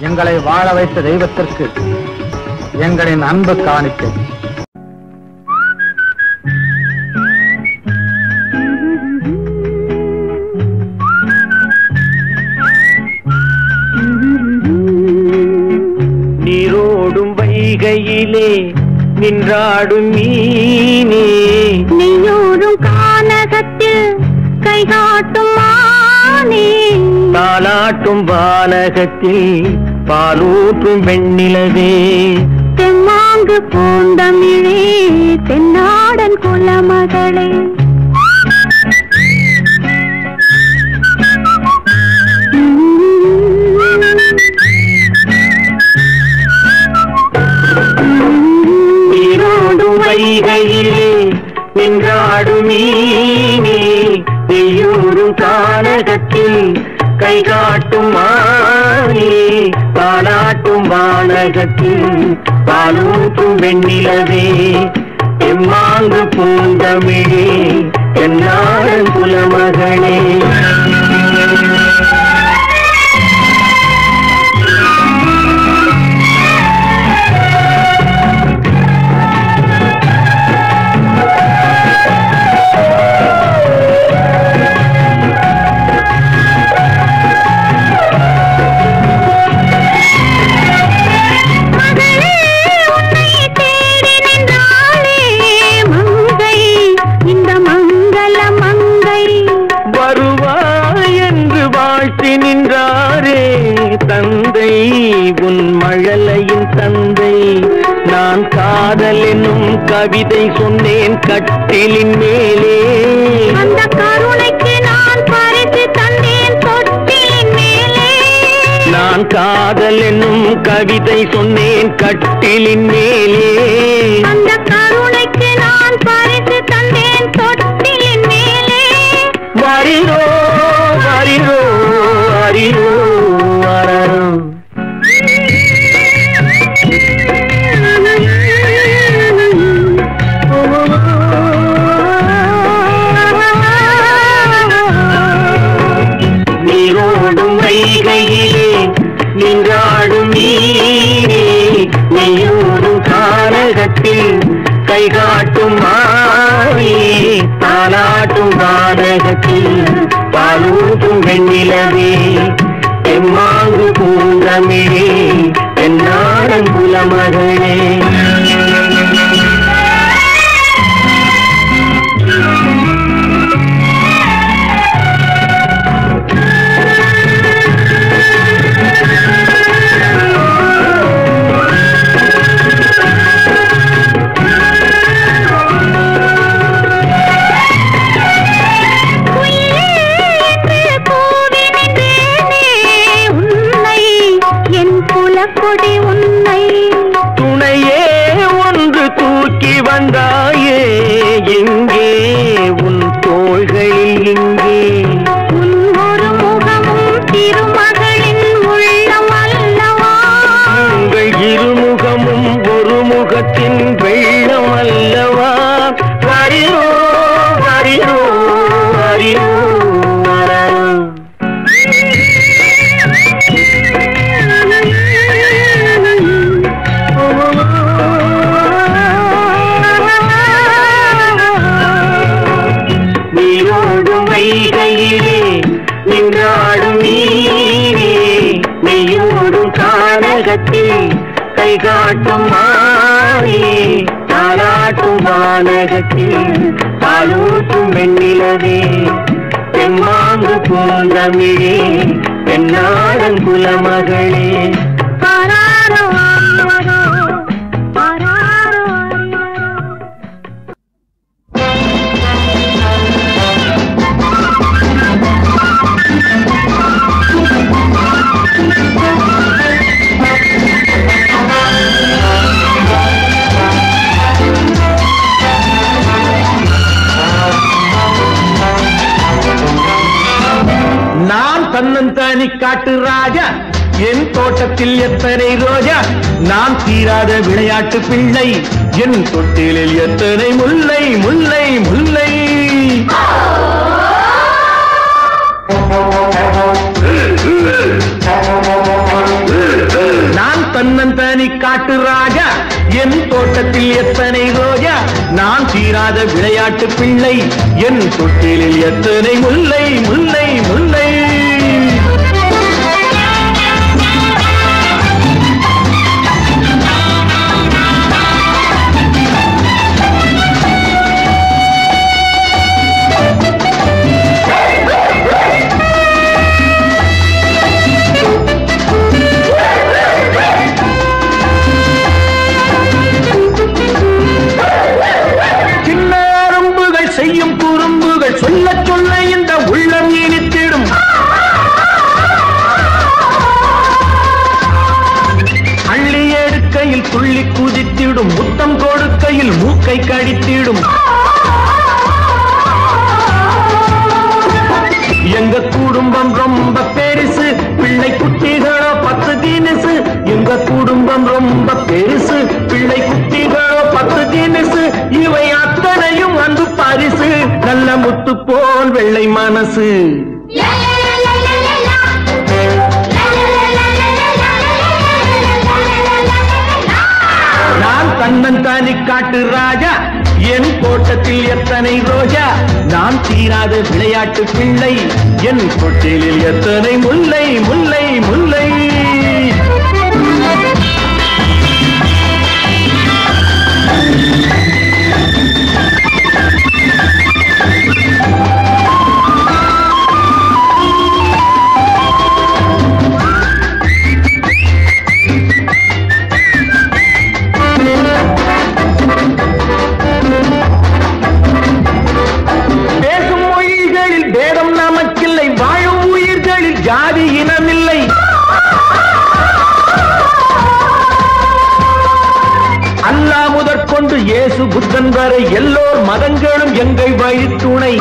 எங்களை வாழ வைத்த தெய்வத்திற்கு எங்களின் அன்பு காணிக்கை. நீரோடும் வைகையிலே நின்றாடும் மீனே, நீயோடும் கானகத்தில் கைகாட்டும் மானே, தாலாட்டும் வானகத்தில் பாலூற்றும் வெண்ணிலவே, தெம்மாங்கு பூந்தமிழே தென்னாடன் குலமகளே, நீரோடும் வைகையிலே நின்றாடும் மீனே, நீயோடும் கானகத்தில் கைகாட்டும் மானே, தாலாட்டும் வானகத்தில் பாலூற்றும் வெண்ணிலவே, எம்மாங்கு பூந்தமிழே என்னாடன் குலமகளே. நின்றாரே தந்தை உன் மழலையின் தந்தை, நான் காதல் என்னும் கவிதை சொன்னேன் கட்டிலின் மேலே, அந்த கருணைக்கு நான் பரிசு தந்தேன் தொட்டிலின் மேலே, நான் காதல் என்னும் கவிதை சொன்னேன் கட்டிலின் மேலே, அந்த கருணைக்கு நான் பரிசு தந்தேன் தொட்டிலின் மேலே, வரிரோ வரிரோ வரிரோ வரரோ. நீரோடும் வைகையிலே நின்றாடும் மீனே, நீயோடும் கானகத்தில் கைகாட்டும் மானே, தாலாட்டும் வானகத்தில் பாலூற்றும் வெண்ணிலவே, எம்மாங்கு பூந்தமிழே என்னாடன் குலமகளே. கொடி உன்னை துணையே ஒன்று தூக்கி வந்தாயே, எங்கே உன் தோள்களில் இங்கே, உன் ஒரு முகமும் திருமகளின் உள்ளம் அல்லவா, உங்கள் இருமுகமும் ஒரு முகத்தின் வெள்ளம் அல்லவா, வரிரோ வரிரோ வரிரோ வரரோ. நீரோடும் வைகையிலே நின்றாடும் மீனே, நீயோடும் கானகத்தில் கைகாட்டும் மானே, தாலாட்டும் வானகத்தில் பாலூற்றும் வெண்ணிலவே, தெம்மாங்கு பூந்தமிழே என்னாடன் குலமகளே. ஆராரோ ஆரியாரோ, ஆராரோ ஆரியாரோ. நான் தன்னந்தானி காட்டு ராஜா, என் தோட்டத்தில் எத்தனை ரோஜா, நான் தீராத விளையாட்டு பிள்ளை, என் தொட்டிலில் எத்தனை முல்லை முல்லை முல்லை. காட்டு ராஜா என் தோட்டத்தில் எத்தனை ரோஜா நான் தீராத விளையாட்டு பிள்ளை என் தொட்டிலில் எத்தனை முல்லை முல்லை முல்லை சொல்ல சொல்ல இந்த உள்ளம் இனித்திடும் அள்ளி எடுக்கையில் துள்ளி குதித்திடும் முத்தம் கொடுக்கையில் மூக்கை கடித்திடும் எங்க குடும்பம் ரொம்ப பெருசு பிள்ளை குட்டிகளோ 10 தினசு எங்க குடும்பம் ரொம்ப பெருசு பிள்ளை குட்டிகளோ 10 தினசு இவை அத்தனையும் அன்பு பரிசு நல்ல முத்து போல் வெள்ளை மனசு நான் தன்னந்தானி காட்டு ராஜா என் தோட்டத்தில் எத்தனை ரோஜா நான் தீராத விளையாட்டு பிள்ளை என் தொட்டிலில் எத்தனை முல்லை முல்லை முல்லை ஜாதி இனமில்லை அல்லாஹ் முதற்கொண்டு இயேசு புத்தன் வரை எல்லோர் மதங்களும் எங்கள் வழித்துணை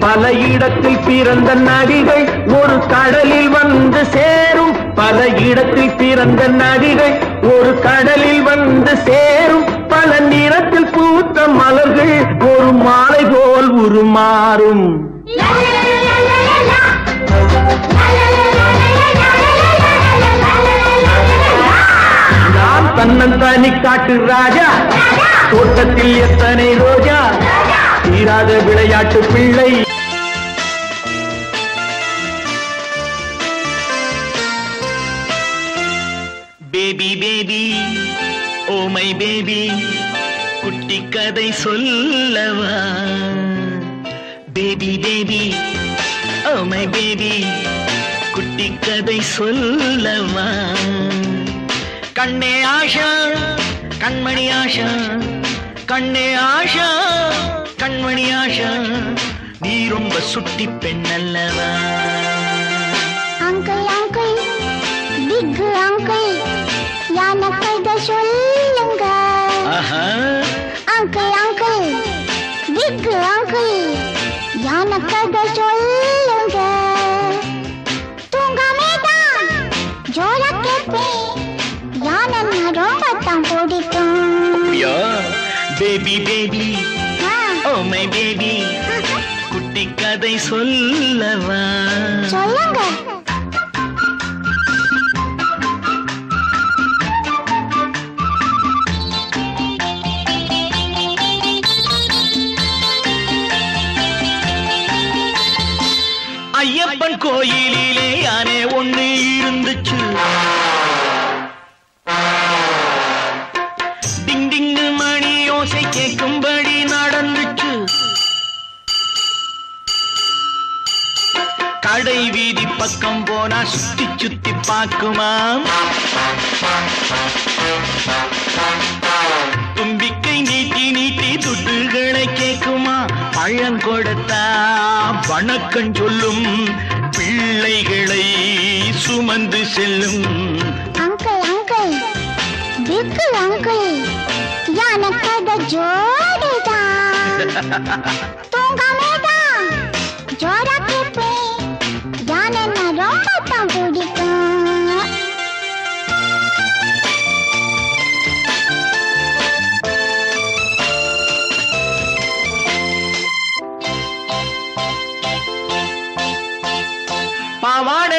பல இடத்தில் பிறந்த நதிகள் ஒரு கடலில் வந்து சேரும் பல இடத்தில் பிறந்த நதிகள் ஒரு கடலில் வந்து சேரும் பல நிறத்தில் பூத்த மலர்கள் ஒரு மாலை போல் உருமாறும் நான் தன்னந்தானி காட்டு ராஜா தோட்டத்தில் எத்தனை ரோஜா தீராத விளையாட்டு பிள்ளை baby baby oh my baby குட்டி கதை சொல்லவா baby baby oh my baby குட்டி கதை சொல்லவா கண்ணே ஆஷா கண்மணி ஆஷா கண்ணே ஆஷா கண்மணி ஆஷா நீ ரொம்ப சுட்டி பெண் அல்லவா அங்கிள் அங்கிள் பிக் அங்கிள் யான கதை சொல்லுங்க அங்கிள் அங்கிள் பிக் அங்கிள் யான கதை சொல்லுங்க தூங்காமே தான் ஜோரா கேட்பேன் யானை ரொம்ப தான் பிடிக்கும் baby baby oh my baby குட்டி கதை சொல்லவா சொல்லுங்க ஐயப்பன் கோயிலிலே யானே ஒண்ணு இருந்துச்சு டிங் டிங் மணி ஓசை கேட்கும்படி நடந்துச்சு கடை வீதி பக்கம் போனா சுத்தி சுத்தி பார்க்குமா தும்பிக்கை நீட்டி நீட்டி துட்டுகளை கேட்குமா பழம் கொடுத்தா வணக்கம் சொல்லும் பிள்ளைகளை சுமந்து செல்லும் அங்கிள் அங்கிள் பிக் அங்கிள் யான கதை ஜோடிதான் தூங்காமே தான் ஜோரா கேட்பேன் யானை ரொம்ப தான் பிடிக்கும் பாவாடை